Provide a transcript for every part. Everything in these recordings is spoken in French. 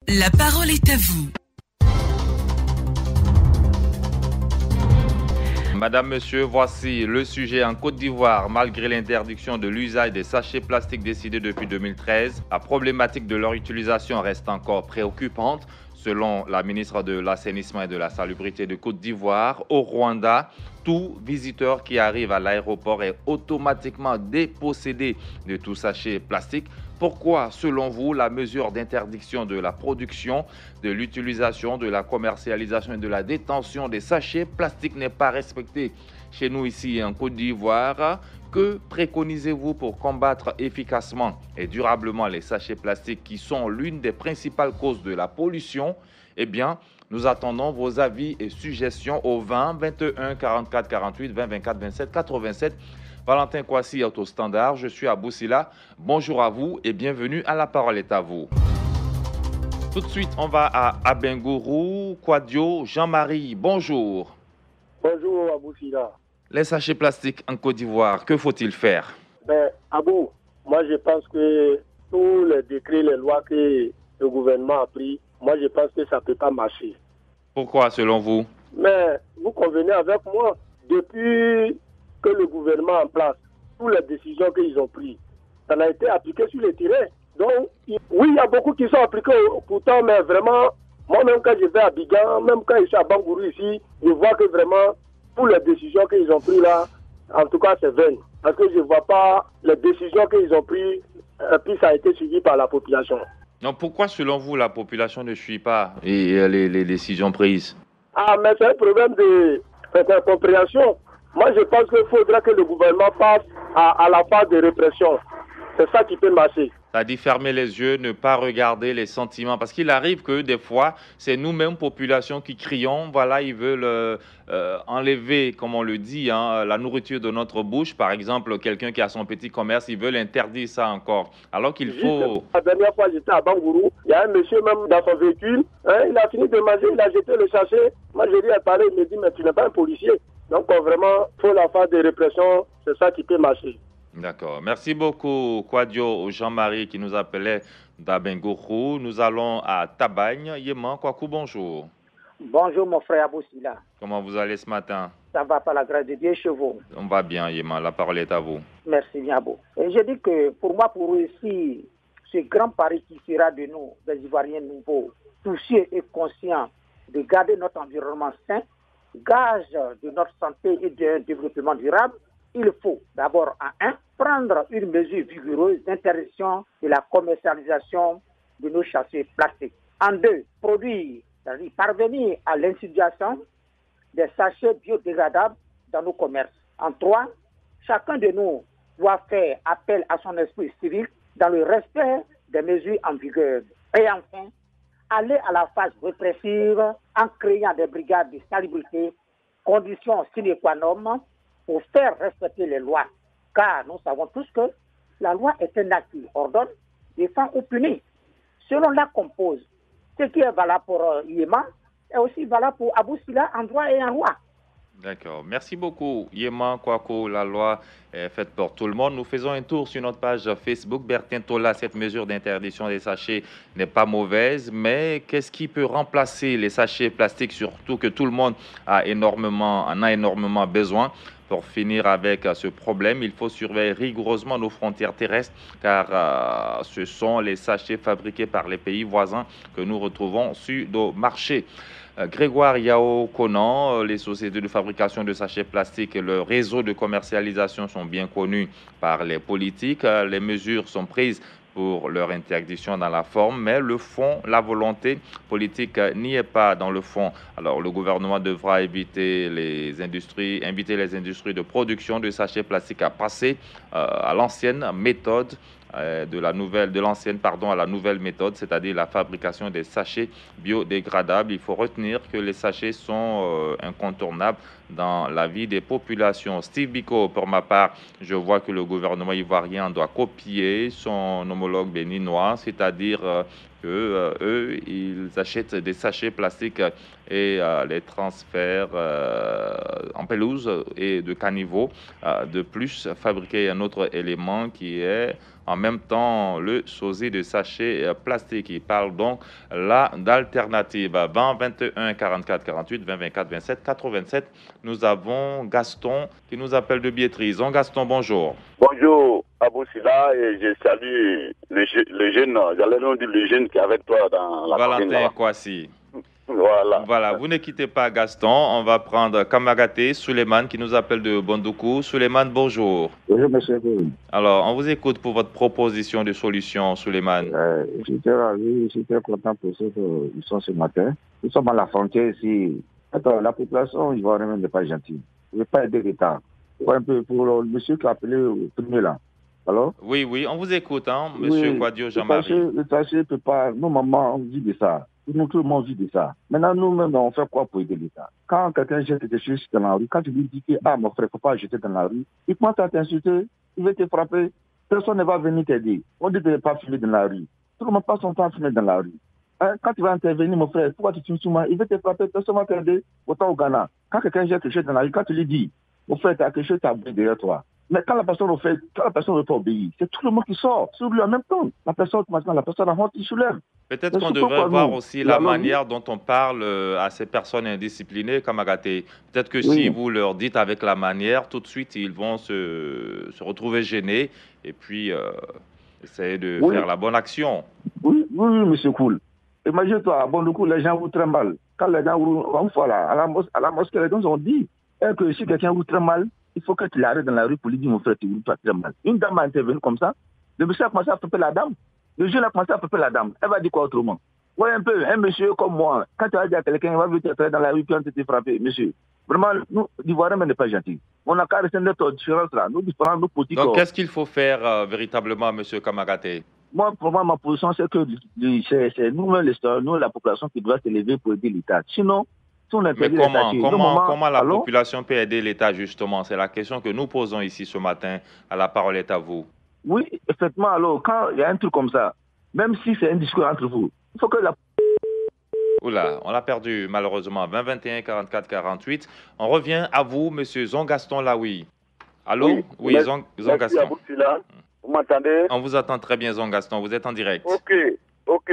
La parole est à vous. Madame, Monsieur, voici le sujet en Côte d'Ivoire. Malgré l'interdiction de l'usage des sachets plastiques décidée depuis 2013, la problématique de leur utilisation reste encore préoccupante. Selon la ministre de l'Assainissement et de la Salubrité de Côte d'Ivoire, au Rwanda, tout visiteur qui arrive à l'aéroport est automatiquement dépossédé de tout sachet plastique. Pourquoi, selon vous, la mesure d'interdiction de la production, de l'utilisation, de la commercialisation et de la détention des sachets plastiques n'est pas respectée chez nous ici en Côte d'Ivoire? Que préconisez-vous pour combattre efficacement et durablement les sachets plastiques qui sont l'une des principales causes de la pollution? Eh bien, nous attendons vos avis et suggestions au 20 21 44 48 20 24 27 87. Valentin Kwasi, Autostandard, je suis à Boussila. Bonjour à vous et bienvenue à La Parole est à vous. Tout de suite, on va à Abengourou, Kwadio, Jean-Marie. Bonjour. Bonjour à Boussila. Les sachets plastiques en Côte d'Ivoire, que faut-il faire? Abou, moi je pense que tous les décrets, les lois que le gouvernement a pris, moi je pense que ça ne peut pas marcher. Pourquoi selon vous? Mais vous convenez avec moi, depuis que le gouvernement est en place, toutes les décisions qu'ils ont prises, ça a été appliqué sur le terrain. Donc, oui, il y a beaucoup qui sont appliqués pourtant, mais vraiment, moi-même quand je vais à Bigan, même quand je suis à Bangourou ici, je vois que vraiment, toutes les décisions qu'ils ont prises là, en tout cas, c'est vain. Parce que je ne vois pas les décisions qu'ils ont prises, et puis ça a été suivi par la population. Donc, pourquoi, selon vous, la population ne suit pas les décisions prises? Ah, mais c'est un problème d'incompréhension. Moi, je pense qu'il faudra que le gouvernement passe à la phase de répression. C'est ça qui peut marcher. C'est-à-dire fermer les yeux, ne pas regarder les sentiments. Parce qu'il arrive que des fois, c'est nous-mêmes, population, qui crions. Voilà, ils veulent enlever, comme on le dit, la nourriture de notre bouche. Par exemple, quelqu'un qui a son petit commerce, ils veulent interdire ça encore. Alors qu'il faut... La dernière fois, j'étais à Bangourou. Il y a un monsieur même dans son véhicule. Il a fini de manger, il a jeté le sachet. Moi, je lui ai parlé, il me dit, mais tu n'es pas un policier. Donc, vraiment, il faut la phase de répression. C'est ça qui peut marcher. D'accord. Merci beaucoup, Kwadio Jean-Marie, qui nous appelait d'Abengourou. Nous allons à Tabagne. Yéman Kwaku, bonjour. Bonjour, mon frère Aboussila. Comment vous allez ce matin? Ça va par la grâce de Dieu chez vous? On va bien, Yéman. La parole est à vous. Merci bien, Abou. Et je dis que pour moi, pour réussir ce grand pari qui sera de nous, des Ivoiriens nouveaux, soucieux et conscients de garder notre environnement sain, gage de notre santé et d'un développement durable, il faut d'abord, prendre une mesure vigoureuse d'interdiction de la commercialisation de nos sachets plastiques. En 2, produire, c'est-à-dire parvenir à l'institution des sachets biodégradables dans nos commerces. En 3, chacun de nous doit faire appel à son esprit civique dans le respect des mesures en vigueur. Et enfin, aller à la phase répressive en créant des brigades de salubrité, conditions sine qua non, pour faire respecter les lois. Car nous savons tous que la loi est un acte qui ordonne, défend ou punit. Selon la compose, ce qui est valable pour Yéman est aussi valable pour Aboussila en droit et en loi. D'accord. Merci beaucoup, Yéman Kwako. La loi est faite pour tout le monde. Nous faisons un tour sur notre page Facebook. Bertin Tola, cette mesure d'interdiction des sachets n'est pas mauvaise, mais qu'est-ce qui peut remplacer les sachets plastiques, surtout que tout le monde en a énormément besoin? Pour finir avec ce problème, il faut surveiller rigoureusement nos frontières terrestres, car ce sont les sachets fabriqués par les pays voisins que nous retrouvons sur nos marchés. Grégoire Yao Conan, les sociétés de fabrication de sachets plastiques et le réseau de commercialisation sont bien connus par les politiques. Les mesures sont prises pour leur interdiction dans la forme, mais le fond, la volonté politique n'y est pas dans le fond. Alors, le gouvernement devra inviter les industries de production de sachets plastiques à passer à l'ancienne méthode à la nouvelle méthode, c'est-à-dire la fabrication des sachets biodégradables. Il faut retenir que les sachets sont incontournables dans la vie des populations. Steve Biko, pour ma part, je vois que le gouvernement ivoirien doit copier son homologue béninois, c'est-à-dire eux, ils achètent des sachets plastiques et les transfèrent en pelouse et de caniveau. De plus, fabriquer un autre élément qui est en même temps le sosie de sachets plastiques. Il parle donc là d'alternative. 20 21 44 48 20 24 27 87. Nous avons Gaston qui nous appelle de Biétrise. Gaston, bonjour. Bonjour Abou Sila, et je salue le jeune, j'allais nous dire le jeune qui est avec toi dans la Valentin Kwasi. Voilà. Vous ne quittez pas Gaston, on va prendre Kamagaté, Suleiman qui nous appelle de Bondoukou. Suleiman, bonjour. Bonjour, monsieur. Alors, on vous écoute pour votre proposition de solution, Suleiman. J'étais ravi, j'étais content pour ceux qui sont ce matin. Nous sommes à la frontière ici. Attends, la population ivoirienne n'est pas gentille. Je ne veux pas aider l'État. Un peu pour le monsieur qui a appelé au premier là. Alors? Oui, on vous écoute, monsieur Kwadio Jean-Marie. Le sachet ne peut pas. Nos mamans vivent de ça. Nous, tout le monde vit de ça. Maintenant, nous-mêmes, on fait quoi pour aider l'État? Quand quelqu'un jette quelque chose dans la rue, quand tu lui dis que, mon frère, il ne faut pas jeter dans la rue, il commence à t'insulter, il veut te frapper, personne ne va venir t'aider. On dit de ne pas fumer dans la rue. Tout le monde passe son temps à fumer dans la rue. Quand tu vas intervenir, mon frère, pourquoi tu tues souvent? Il veut te frapper, personne ne va t'aider. Autant au Ghana. Quand quelqu'un jette quelque chose dans la rue, quand tu lui dis, mon frère, tu as quelque chose, tu as brûlé derrière toi. Mais quand la personne ne veut pas obéir, c'est tout le monde qui sort sur lui en même temps. La personne a honte, il soulève. Peut-être qu'on devrait voir aussi la manière dont on parle à ces personnes indisciplinées, Kamagaté. Peut-être que si vous leur dites avec la manière, tout de suite, ils vont se retrouver gênés et puis essayer de faire la bonne action. Oui, monsieur Cool. Imagine-toi, à Bondoukou, les gens vous très mal. Quand les gens vont à la mosquée, les gens ont dit que si quelqu'un vous très mal, il faut que tu l'arrêtes dans la rue pour lui dire, mon frère, tu vous pas très mal. Une dame a intervenu comme ça. Le monsieur a commencé à frapper la dame. Le jeune a commencé à frapper la dame. Elle va dire quoi autrement? Oui, un monsieur comme moi, quand tu vas dire à quelqu'un, il va venir te dans la rue, puis on te frapper. Monsieur, vraiment, nous, l'Ivoirien n'est pas gentil. On n'a qu'à rester notre différence là. Nous, différents, nos politiques. Donc, qu'est-ce qu'il faut faire véritablement, monsieur Kamagaté? Moi, pour moi, ma position, c'est que c'est nous-mêmes, nous, la population, qui doit se lever pour aider l'État. Sinon, mais comment la population peut aider l'État, justement? C'est la question que nous posons ici ce matin. La parole est à vous. Oui, effectivement, alors, quand il y a un truc comme ça, même si c'est un discours entre vous, il faut que la... Oula, on l'a perdu, malheureusement. 20 21 44 48. On revient à vous, monsieur Zongaston Laoui. Allô? Oui, Zongaston. Vous m'entendez? On vous attend très bien, Zongaston. Vous êtes en direct. Ok.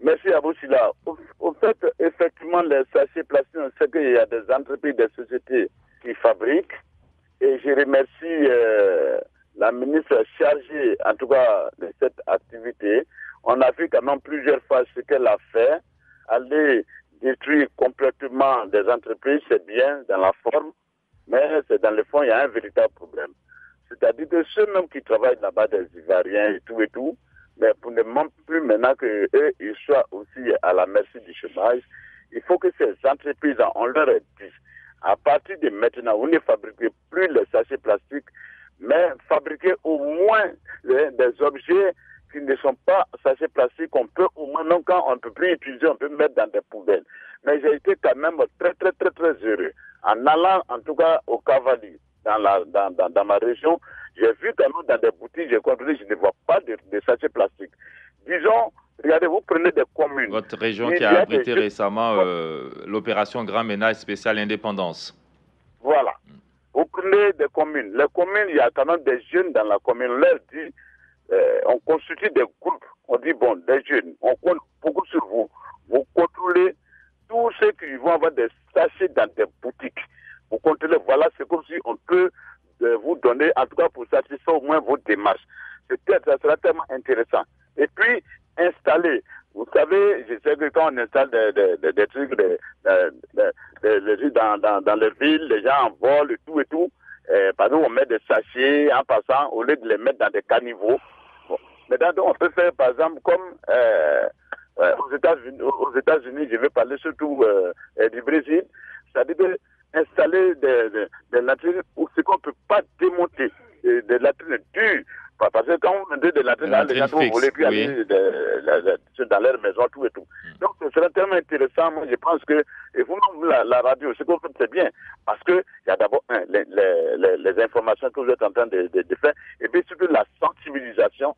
Merci Abou Sila. Au fait, effectivement, les sachets plastiques, on sait qu'il y a des entreprises, des sociétés qui fabriquent. Et je remercie la ministre chargée, en tout cas, de cette activité. On a vu quand même plusieurs fois ce qu'elle a fait. Aller détruire complètement des entreprises, c'est bien dans la forme, mais c'est dans le fond, il y a un véritable problème. C'est-à-dire que ceux-mêmes qui travaillent là-bas, des Ivoiriens et tout, mais pour ne même plus maintenant qu'eux, ils soient aussi à la merci du chômage, il faut que ces entreprises, on leur ait dit, à partir de maintenant, vous ne fabriquez plus les sachets plastiques, mais fabriquez au moins des objets qui ne sont pas sachets plastiques, qu'on peut au moins, même quand on ne peut plus utiliser, on peut mettre dans des poubelles. Mais j'ai été quand même très heureux. En allant, en tout cas, au Cavali, dans ma région, j'ai vu quand même dans des boutiques, j'ai contrôlé, je ne vois pas de sachets plastiques. Disons, regardez, vous prenez des communes. Votre région qui a abrité récemment l'opération Grand Ménage Spécial Indépendance. Voilà. Vous prenez des communes. Les communes, il y a quand même des jeunes dans la commune. On leur dit, on constitue des groupes. On dit, bon, des jeunes, on compte beaucoup sur vous. Vous contrôlez tous ceux qui vont avoir des sachets dans des boutiques. Vous contrôlez, voilà, c'est comme si on peut vous donner, en tout cas pour satisfaire au moins vos démarches. Ça sera tellement intéressant. Et puis, installer. Vous savez, je sais que quand on installe des trucs dans les villes, les gens en volent et tout. Par exemple, on met des sachets en passant, au lieu de les mettre dans des caniveaux. Bon. Maintenant, on peut faire, par exemple, comme aux États-Unis, je vais parler surtout du Brésil, c'est-à-dire installer des latrines où ce qu'on ne peut pas démonter, des latrines dures, Parce que quand vous venez de l'entrée, là, les gens vont voler puis aller dans leur maison, tout et tout. Donc, ce serait tellement intéressant. Moi, je pense que, et vous-même, la radio, ce que vous faites, c'est bien. Parce qu'il y a d'abord les informations que vous êtes en train de faire, et puis surtout la sensibilisation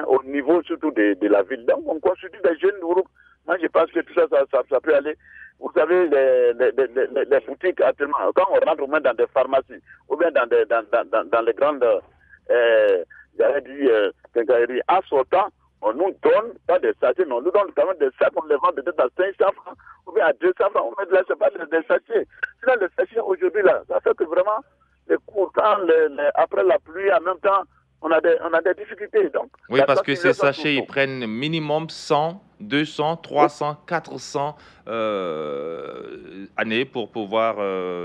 au niveau surtout de la ville. Donc, on constitue des jeunes groupes. Moi, je pense que tout ça, ça peut aller. Vous savez, les boutiques actuellement, quand on rentre au moins dans des pharmacies, ou bien dans les grandes, j'avais dit, quincailleries, en sortant, on nous donne pas des sachets, mais on nous donne quand même des sacs, on les vend peut-être à 500 francs, ou bien à 200 francs, on met de là, c'est pas des sachets. Sinon, les sachets aujourd'hui, là, ça fait que vraiment, les cours, après la pluie, en même temps, on a des difficultés. Donc, oui, parce que ces sachets, ils prennent minimum 100, 200, 300, 400 années pour pouvoir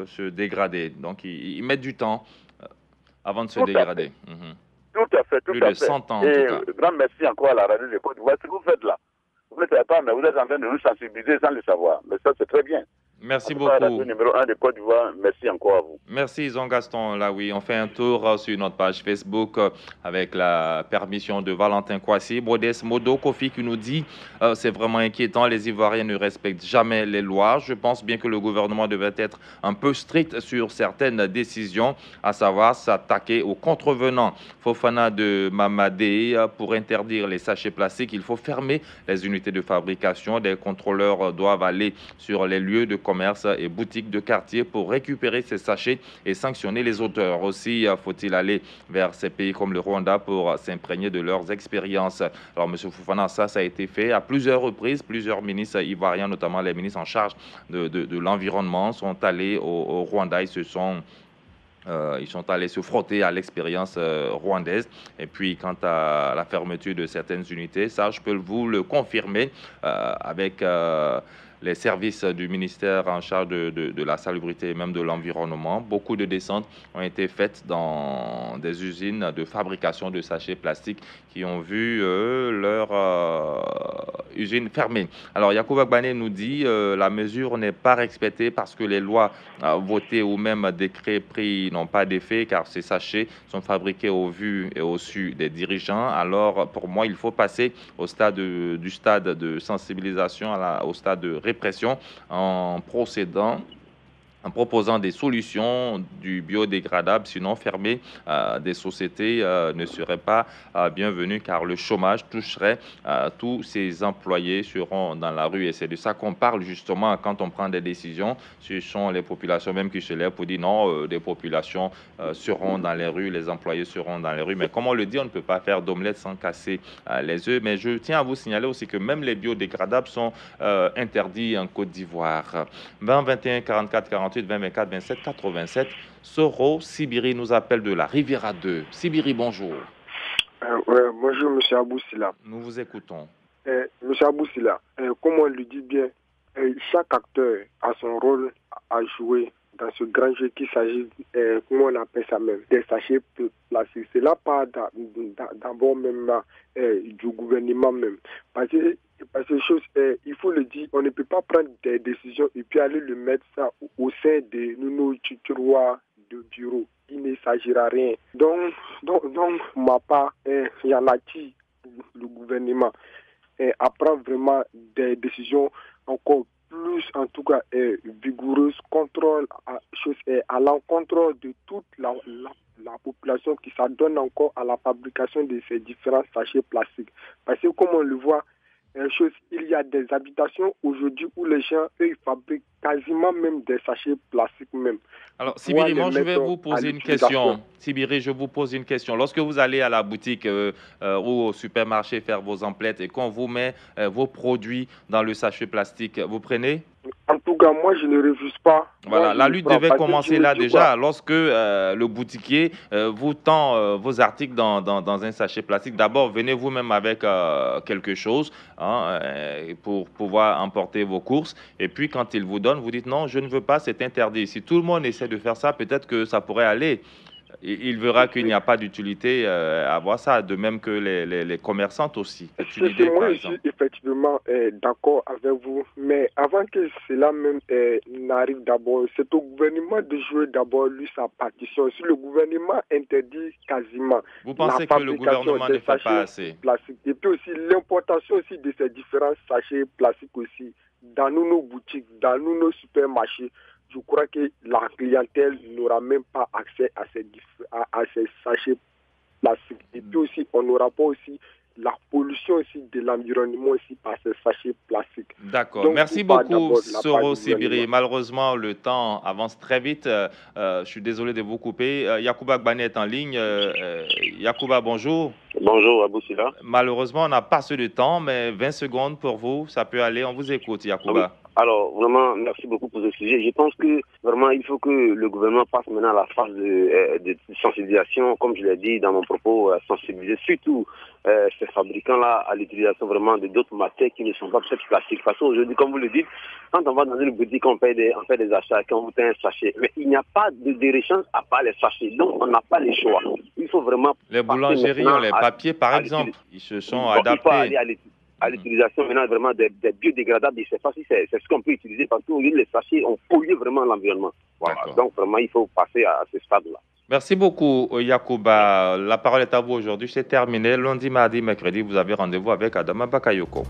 se dégrader. Donc, ils mettent du temps avant de se dégrader. Tout à fait, Plus de 100 ans, en tout cas. Grand merci encore à la radio de Côte d'Ivoire. Ce que vous faites là, vous ne le savez pas, mais vous êtes en train de nous sensibiliser sans le savoir. Mais ça, c'est très bien. Merci beaucoup. Radio numéro 1 de Côte d'Ivoire, merci encore à vous. Merci Jean Gaston. Là, oui, on fait un tour sur notre page Facebook avec la permission de Valentin Kwasi. Modeste Modo Kofi qui nous dit c'est vraiment inquiétant, les Ivoiriens ne respectent jamais les lois. Je pense bien que le gouvernement devait être un peu strict sur certaines décisions, à savoir s'attaquer aux contrevenants. Fofana de Mamadé, pour interdire les sachets plastiques, il faut fermer les unités de fabrication. Des contrôleurs doivent aller sur les lieux de commerce et boutiques de quartier pour récupérer ces sachets et sanctionner les auteurs. Aussi, faut-il aller vers ces pays comme le Rwanda pour s'imprégner de leurs expériences. Alors, M. Fofana, ça a été fait à plusieurs reprises. Plusieurs ministres ivoiriens, notamment les ministres en charge de l'environnement, sont allés au Rwanda. Ils sont allés se frotter à l'expérience rwandaise. Et puis, quant à la fermeture de certaines unités, ça, je peux vous le confirmer avec les services du ministère en charge de la salubrité et même de l'environnement. Beaucoup de descentes ont été faites dans des usines de fabrication de sachets plastiques qui ont vu leur usine fermée. Alors, Yacoub Agbane nous dit la mesure n'est pas respectée parce que les lois votées ou même décrets pris n'ont pas d'effet car ces sachets sont fabriqués au vu et au su des dirigeants. Alors, pour moi, il faut passer au stade du stade de sensibilisation au stade de répression en proposant des solutions du biodégradable, sinon fermer des sociétés ne serait pas bienvenu car le chômage toucherait tous ces employés seront dans la rue et c'est de ça qu'on parle justement quand on prend des décisions. Ce sont les populations même qui se lèvent pour dire non, des populations seront dans les rues, les employés seront dans les rues. Mais comme on le dit, on ne peut pas faire d'omelette sans casser les œufs. Mais je tiens à vous signaler aussi que même les biodégradables sont interdits en Côte d'Ivoire. 20 21 44 48 20 24 27 87. Soro Sibiri nous appelle de la Riviera 2. Sibiri, bonjour. Bonjour, M. Aboussila. Nous vous écoutons. M. Aboussila, comme on le dit bien, chaque acteur a son rôle à jouer dans ce grand jeu qui s'agit, comment on appelle ça même, des sachets plastiques. C'est là pas d'abord même du gouvernement même. Parce que chose, il faut le dire, on ne peut pas prendre des décisions et puis aller le mettre ça au sein de nos tiroirs de bureau. Il ne s'agira rien. Donc ma part, il y en a qui, le gouvernement, apprend vraiment des décisions encore plus, en tout cas, vigoureuses, contrôle à l'encontre de toute la population qui s'adonne encore à la fabrication de ces différents sachets plastiques. Parce que comme on le voit, il y a des habitations aujourd'hui où les gens, eux, ils fabriquent quasiment même des sachets plastiques même. Alors, Sibiri, moi, je vais vous poser une question. Sibiri, je vous pose une question. Lorsque vous allez à la boutique ou au supermarché faire vos emplettes et qu'on vous met vos produits dans le sachet plastique, vous prenez? En tout cas, moi, je ne refuse pas. Voilà, la lutte devait commencer là déjà, lorsque le boutiquier vous tend vos articles dans un sachet plastique. D'abord, venez vous-même avec quelque chose pour pouvoir emporter vos courses. Et puis, quand il vous donne, vous dites non, je ne veux pas, c'est interdit. Si tout le monde essaie de faire ça, peut-être que ça pourrait aller. il verra qu'il n'y a pas d'utilité à avoir ça, de même que les commerçantes aussi. Moi, je suis effectivement d'accord avec vous, mais avant que cela même n'arrive d'abord, c'est au gouvernement de jouer d'abord lui sa partition. Si le gouvernement interdit quasiment vous pensez que le gouvernement ne fait pas assez plastique, et puis aussi l'importation aussi de ces différents sachets plastiques aussi dans nos boutiques, dans nos supermarchés, je crois que la clientèle n'aura même pas accès à ces sachets plastiques. Et puis aussi, on n'aura pas aussi la pollution aussi de l'environnement aussi par ces sachets plastiques. D'accord. Merci beaucoup, Soro Sibiri. Malheureusement, le temps avance très vite. Je suis désolé de vous couper. Yacouba Gbani est en ligne. Yacouba, bonjour. Bonjour, Abou Sila. Malheureusement, on n'a pas assez de temps, mais 20 secondes pour vous, ça peut aller. On vous écoute, Yacouba. Oui. Alors, vraiment, merci beaucoup pour ce sujet. Je pense que, vraiment, il faut que le gouvernement passe maintenant à la phase de sensibilisation, comme je l'ai dit dans mon propos, sensibiliser surtout ces fabricants-là à l'utilisation vraiment de d'autres matières qui ne sont pas peut-être plastiques. Parce qu'aujourd'hui, comme vous le dites, quand on va dans une boutique, on fait des achats, quand on fait un sachet, mais il n'y a pas de réchange à part les sachets. Donc, on n'a pas les choix. Il faut vraiment... Les boulangeries ont les papiers, par exemple. Ils se sont adaptés. Il faut aller à l'utilisation maintenant vraiment des biodégradables. Je ne sais pas si c'est ce qu'on peut utiliser parce que les sachets ont pollué vraiment l'environnement. Voilà. Donc vraiment, il faut passer à ce stade-là. Merci beaucoup, Yacouba. La parole est à vous aujourd'hui. C'est terminé. Lundi, mardi, mercredi, vous avez rendez-vous avec Adama Bakayoko.